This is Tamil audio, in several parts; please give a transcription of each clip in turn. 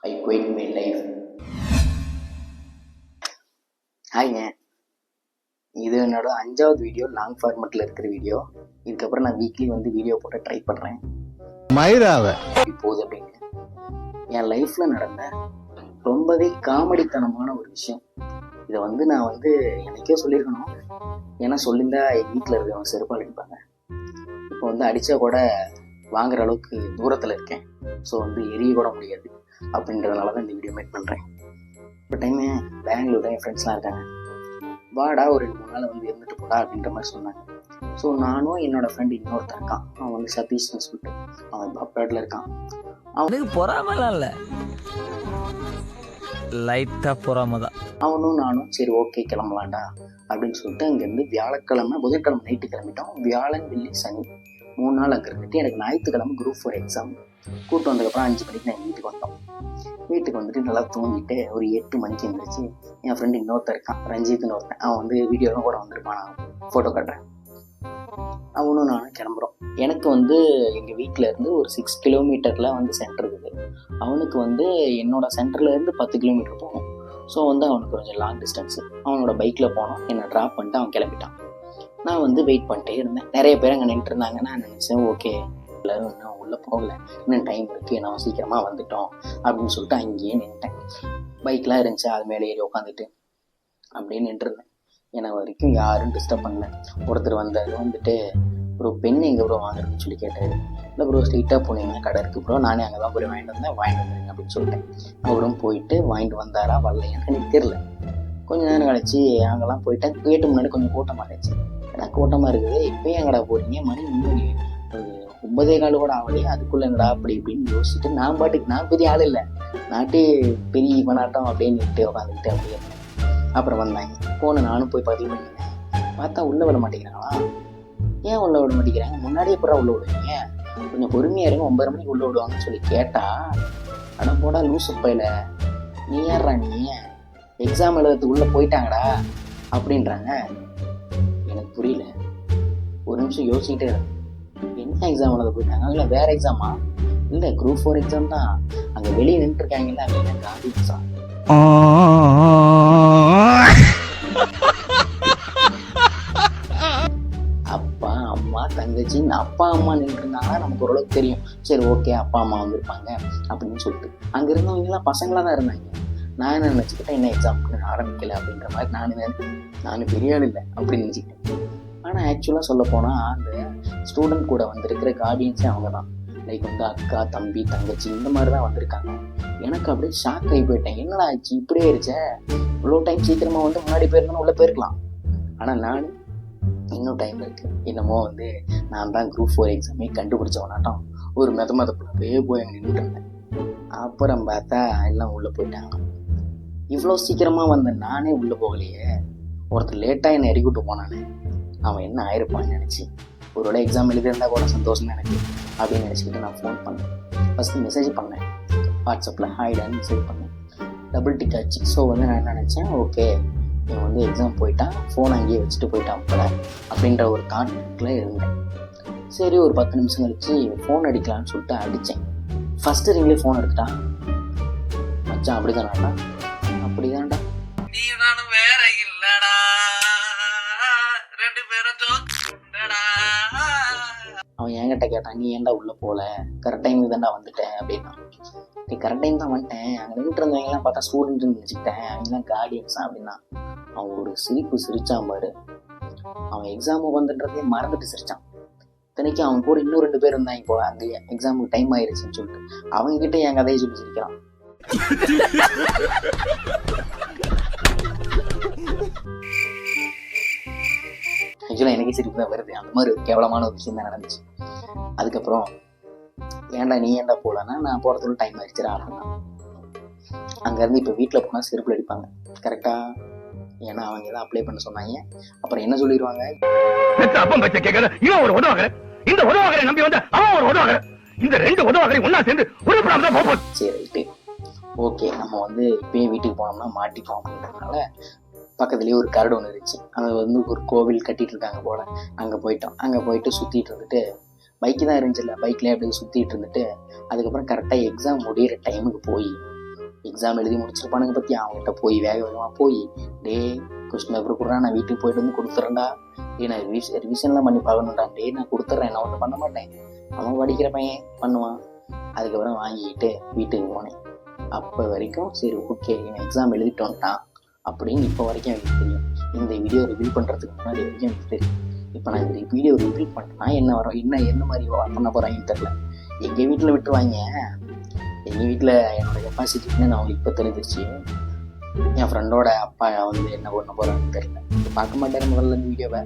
I quit my life. ஹாய்ங்க, இது என்னோட 5வது வீடியோ, லாங் ஃபார்மேட்டில் இருக்கிற வீடியோ. இதுக்கப்புறம் நான் வீக்லி வந்து வீடியோ போட்டு ட்ரை பண்ணுறேன். மயிராவை போகுது அப்படின்னு என் லைஃப்பில் நடந்த ரொம்பவே காமெடித்தனமான ஒரு விஷயம். இதை வந்து நான் வந்து எனக்கே சொல்லியிருக்கணும். ஏன்னா சொல்லியிருந்தா என் வீட்டில் இருக்கிறவங்க செருப்பால் அடிப்பாங்க. இப்போ வந்து அடித்தா கூட வாங்குற அளவுக்கு தூரத்தில் இருக்கேன். ஸோ வந்து எரிய கூட முடியாது. அப்படின்றதுனால தான் இந்த வீடியோ மேக் பண்ணுறேன். இப்போ டைமு பெங்களூரில் என் ஃப்ரெண்ட்ஸ்லாம் இருக்காங்க. வாடா ஒரு 2-3 நாள் வந்து இருந்துட்டு போடா அப்படின்ற மாதிரி சொன்னாங்க. ஸோ நானும் என்னோடய ஃப்ரெண்டு இன்னொருத்தன் இருக்கான். அவன் வந்து சதீஷ்னு சொல்லிட்டு அவன் அப்ராட்ல இருக்கான். அவனுக்கு பொறாமலாம் இல்லை, லைட்டாக பொறாம தான். அவனும் நானும் சரி ஓகே கிளம்பலாண்டா அப்படின்னு சொல்லிட்டு அங்கேருந்து புதன்கிழமை நைட்டு கிளம்பிட்டோம். வியாழன் வெள்ளி சனி 3 நாள் அங்கே இருந்துட்டு எனக்கு ஞாயிற்றுக்கிழமை குரூப் 4 எக்ஸாம். கூப்பிட்டு வந்ததுக்கப்புறம் 5 மணிக்கு நான் வீட்டுக்கு வந்தோம். வீட்டுக்கு வந்துட்டு நல்லா தூங்கிட்டு ஒரு 8 மணிக்கு எழுந்திரிச்சு என் ஃப்ரெண்டு இன்னொருத்தர் இருக்கான், ரஞ்சித்னு ஒருத்தன். அவன் வந்து வீடியோலாம் கூட வந்திருப்பான், நான் ஃபோட்டோ காட்டுறேன். அவனும் நானும் கிளம்புறோம். எனக்கு வந்து எங்கள் வீட்டில் இருந்து ஒரு 6 கிலோமீட்டரில் வந்து சென்டர் இருக்குது. அவனுக்கு வந்து என்னோட சென்டர்லேருந்து 10 கிலோமீட்டர் போகணும். ஸோ வந்து அவனுக்கு கொஞ்சம் லாங் டிஸ்டன்ஸு. அவனோட பைக்கில் போனோம். என்னை ட்ராப் பண்ணிட்டு அவன் கிளம்பிட்டான். நான் வந்து வெயிட் பண்ணிட்டே இருந்தேன். நிறைய பேர் அங்கே நின்றுட்டு இருந்தாங்க. நான் நினச்சேன் ஓகே எல்லோரும் இன்னும் உள்ளே போகலை, இன்னும் டைம் இருக்குது, நம்ம சீக்கிரமாக வந்துட்டோம் அப்படின்னு சொல்லிட்டு அங்கேயே நின்ட்டேன். பைக்லாம் இருந்துச்சு, அது மேலே ஏறி உட்காந்துட்டு அப்படியே நின்றுருந்தேன். எனக்கு வரைக்கும் யாரும் டிஸ்டர்ப் பண்ணல. ஒருத்தர் வந்தார், வந்துட்டு ப்ரோ பென் எங்கே ப்ரோ வாங்குறதுன்னு சொல்லி கேட்டார். இல்லை ப்ரோ ஸ்ட்ரெயிட்டாக போனீங்கன்னா கடை இருக்குது ப்ரோ, நானே அங்கே தான் போய் வாங்கிட்டு வந்துடுங்க அப்படின்னு சொல்லிட்டேன். அவரும் போயிட்டு வாங்கிட்டு வந்தாரா வரலையான்னு எனக்கு தெரியல. கொஞ்சம் நேரம் கழிச்சு அங்கெல்லாம் போயிட்டேன். கேட்டு முன்னாடி கொஞ்சம் கூட்டமாக இருந்துச்சு. ஏன்னா கூட்டமாக இருக்குது, இப்போயும் எங்கடா போகிறீங்க, மணி இன்னும் 9:15 கூட ஆகலையே, அதுக்குள்ளே எங்கடா அப்படி இப்படின்னு யோசிச்சுட்டு நான் பாட்டுக்கு, நான் பெரிய ஆள் இல்லை, நாட்டே பெரிய பணாட்டம் அப்படின்னு உட்காந்துக்கிட்டு அப்படியே. அப்புறம் வந்தாங்க, போன நானும் போய் பதிவு பண்ணினேன். பார்த்தா உள்ளே விட மாட்டேங்கிறாங்களா? ஏன் உள்ளே விட மாட்டேங்கிறாங்க? முன்னாடியே எப்படா உள்ளே விடுவீங்க, கொஞ்சம் பொறுமையாக இருங்க, 9:30 மணிக்கு உள்ளே விடுவாங்கன்னு சொல்லி கேட்டா, அட போடா லூசு பையில, நீ யாரா நீ, எக்ஸாம் எழுதுறதுக்கு உள்ளே போயிட்டாங்கடா அப்படின்றாங்க. எனக்கு புரியல. ஒரு நிமிஷம் யோசிக்கிட்டே இருந்தேன், என்ன எக்ஸாம் எழுத போயிட்டாங்க? இல்லை வேற எக்ஸாமா? இல்லை குரூப் 4 எக்ஸாம் தான். அங்கே வெளியே நின்று இருக்காங்கல்ல, அவங்க காடியன்ஸா? அப்பா அம்மா தங்கச்சின்னு அப்பா அம்மா நின்று இருந்தாங்கன்னா நமக்கு ஓரளவுக்கு தெரியும், சரி ஓகே அப்பா அம்மா வந்திருப்பாங்க அப்படின்னு சொல்லிட்டு. அங்கே இருந்தவங்கலாம் பசங்களாக தான் இருந்தாங்க. நான் என்ன நினச்சிக்கிட்டேன், என்ன எக்ஸாம் ஆரம்பிக்கல அப்படின்ற மாதிரி நான் பெரிய ஆள் இல்லை அப்படின்னு நினச்சிக்கிட்டேன். ஆனால் ஆக்சுவலாக சொல்ல போனால் அந்த ஸ்டூடெண்ட் கூட வந்திருக்கிற கார்டியன்ஸே அவங்க தான். லைக் வந்து அக்கா தம்பி தங்கச்சி இந்த மாதிரி தான் வந்திருக்காங்க. எனக்கு அப்படியே ஷாக் ஆகி போயிட்டேன். என்னடா ஆச்சு இப்படியே இருச்சே, இவ்வளோ டைம் சீக்கிரமாக வந்து முன்னாடி போயிருந்தோன்னு உள்ளே போயிருக்கலாம். ஆனால் நான் இன்னும் டைம் இருக்குது, என்னமோ வந்து நான் தான் குரூப் 4 எக்ஸாமே கண்டுபிடிச்சவனாட்டம் ஒரு மெதப்பே போய் அங்கே நின்றுருந்தேன். அப்புறம் பார்த்தா எல்லாம் உள்ளே போயிட்டாங்க. இவ்வளோ சீக்கிரமாக வந்த நானே உள்ளே போகலையே. ஒருத்தர் லேட்டாக என்னை இறக்கிவிட்டு போனானே, அவன் என்ன ஆயிருப்பான்னு நினச்சி, ஒருவேளை எக்ஸாம் எழுதியிருந்தால் கூட சந்தோஷம் எனக்கு அப்படின்னு நினச்சிக்கிட்டு நான் ஃபோன் பண்ணேன். ஃபஸ்ட்டு மெசேஜ் பண்ணேன், வாட்ஸ்அப்பில் ஹாய்டான்னு மெசேஜ் பண்ணேன். டபுள் டிக் ஆச்சு. ஸோ வந்து நான் என்ன நினச்சேன், ஓகே இவன் வந்து எக்ஸாம் போயிட்டான், ஃபோன் அங்கேயே வச்சுட்டு போயிட்டான் போல அப்படின்ற ஒரு தாட்டில் இருந்தேன். சரி ஒரு 10 நிமிஷம் கழிச்சு ஃபோன் அடிக்கலான்னு சொல்லிட்டு அடித்தேன். ஃபஸ்ட்டு ரிங்லேயே ஃபோன் எடுத்துட்டான். மச்சான் அப்படி தானாடா? அப்படி தான்டா. அவன் என்கிட்ட கேட்டான், நீ ஏன்டா உள்ளே போகல, கரெக்ட் டைமுக்கு தான்டா வந்துட்டேன் அப்படின்னா. நீ கரெக்ட் டைம் தான் வந்துட்டேன், அங்கே நின்றுட்டு இருந்தவங்கலாம் பார்த்தா ஸ்டூடெண்ட்னு நினச்சிக்கிட்டேன், அவங்களாம் கார்டியன்ஸா அப்படின்னா. அவன் ஒரு சிரிச்சான் பாரு. அவன் எக்ஸாமுக்கு வந்துன்றதே மறந்துட்டு சிரிச்சான். இத்தனைக்கும் அவன் கூட இன்னும் 2 பேர் இருந்தாங்க போல. அங்கே எக்ஸாமுக்கு டைம் ஆயிடுச்சுன்னு சொல்லிட்டு அவங்க கிட்ட என் கதையை சொல்லி சிரிக்கிறான். ஆக்சுவலாக எனக்கே சிரிப்பு தான் வருது. அந்த மாதிரி ஒரு கேவலமான ஒரு விஷயம் தான் நடந்துச்சு. அதுக்கப்புறம் நீ ஏன்டா போகலன்னா, நான் போகிறதுக்குள்ள டைம் ஆயிடுச்சுடா அப்படின்னா. அங்கேருந்து இப்போ வீட்டில் போனால் செருப்பில் அடிப்பாங்க கரெக்டாக. ஏன்னா அவங்க தான் அப்ளை பண்ண சொன்னாங்க. அப்புறம் என்ன சொல்லிடுவாங்க, சரி ரைட்டு ஓகே நம்ம வந்து இப்பயே வீட்டுக்கு போனோம்னா மாட்டிப்போம் அப்படின்றதுனால பக்கத்துலேயே ஒரு கரடு ஒன்று இருந்துச்சு. அங்கே வந்து ஒரு கோவில் கட்டிகிட்டு இருக்காங்க போல். அங்கே போயிட்டோம். அங்கே போயிட்டு சுற்றிட்டு இருந்துட்டு, பைக்கு தான் இருந்துச்சுல்ல, பைக்லேயே அப்படியே சுற்றிட்டு இருந்துட்டு அதுக்கப்புறம் கரெக்டாக எக்ஸாம் முடிகிற டைமுக்கு போய் எக்ஸாம் எழுதி முடிச்சிருப்பானுங்க பற்றி அவங்ககிட்ட போய் வேக வேகமாக போய் டே கொஸ்டின் பேப்பர் கொடுறா, நான் வீட்டுக்கு போயிட்டு வந்து கொடுத்துட்றேன்டா, நான் ரிவிஷன்லாம் பண்ணி பார்க்கணுன்டா, நான் கொடுத்துட்றேன், நான் ஒன்றும் பண்ண மாட்டேன், அவன் படிக்கிற பையன் பண்ணுவான். அதுக்கப்புறம் வாங்கிக்கிட்டு வீட்டுக்கு போனேன். அப்போ வரைக்கும் சரி ஓகே இவன் எக்ஸாம் எழுதிட்டு வந்துட்டான் அப்படின்னு இப்போ வரைக்கும் எனக்கு தெரியும். இந்த வீடியோ ரிவீல் பண்ணுறதுக்கு முன்னாடி வரைக்கும் எனக்கு தெரியும். இப்போ நான் இந்த வீடியோ ரிவீல் பண்ணேன்னா என்ன வரும், என்ன மாதிரி பண்ண போகிறாங்கன்னு தெரில. எங்கள் வீட்டில் விட்டுருவாங்க. எங்கள் வீட்டில் என்னோடய கெப்பாசிட்டின்னு நான் அவங்களுக்கு இப்போ தெரிஞ்சிருச்சு. என் ஃப்ரெண்டோட அப்பா வந்து என்ன பண்ண போகிறான்னு தெரில. பார்க்க மாட்டார் முதல்ல இந்த வீடியோவை.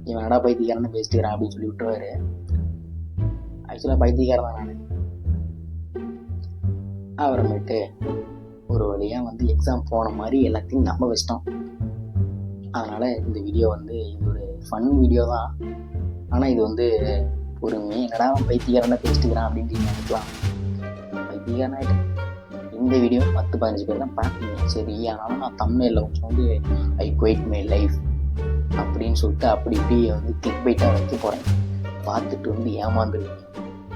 இவன் என்னடா பைத்தியக்காரன்னு பேசிட்டுக்கிறான் அப்படின்னு சொல்லி விட்டுருவாரு. ஆக்சுவலாக பைத்தியக்காரன் தான் நான். அப்புறமேட்டு ஒரு வழியாக வந்து எக்ஸாம் போன மாதிரி எல்லாத்தையும் நம்ப வச்சிட்டோம். அதனால் இந்த வீடியோ வந்து இது ஒரு ஃபன் வீடியோ தான். ஆனால் இது வந்து பொறுமையாக என்னடா பைத்தியக்காரனை பேசிட்டுக்கிறான் அப்படின்னு நினைக்கலாம். பைத்தியக்காரன் ஆகிட்டேன். இந்த வீடியோ 10-15 பேர் தான் பார்ப்பீங்க. சரி, ஆனாலும் நான் தம்ப்நெயில்ல வந்து ஐ குவைட் மை லைஃப் அப்படின்னு சொல்லிட்டு அப்படி இப்படி வந்து கிளிக் பைட்டாக வைக்க போகிறேன். பார்த்துட்டு வந்து ஏமாந்துருவீங்க.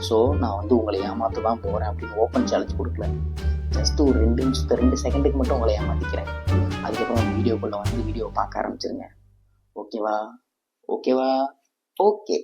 ஸோ நான் வந்து உங்களை ஏமாற்ற தான் போகிறேன் அப்படின்னு ஓப்பன் சேலஞ்ச் கொடுக்கல. ஜஸ்ட் ஒரு 2 செகண்டுக்கு மட்டும் உங்களை ஏமாற்றிக்கிறேன். அதுக்கப்புறம் வீடியோக்குள்ளே வந்து வீடியோ பார்க்க ஆரம்பிச்சிருங்க. ஓகேவா? ஓகே.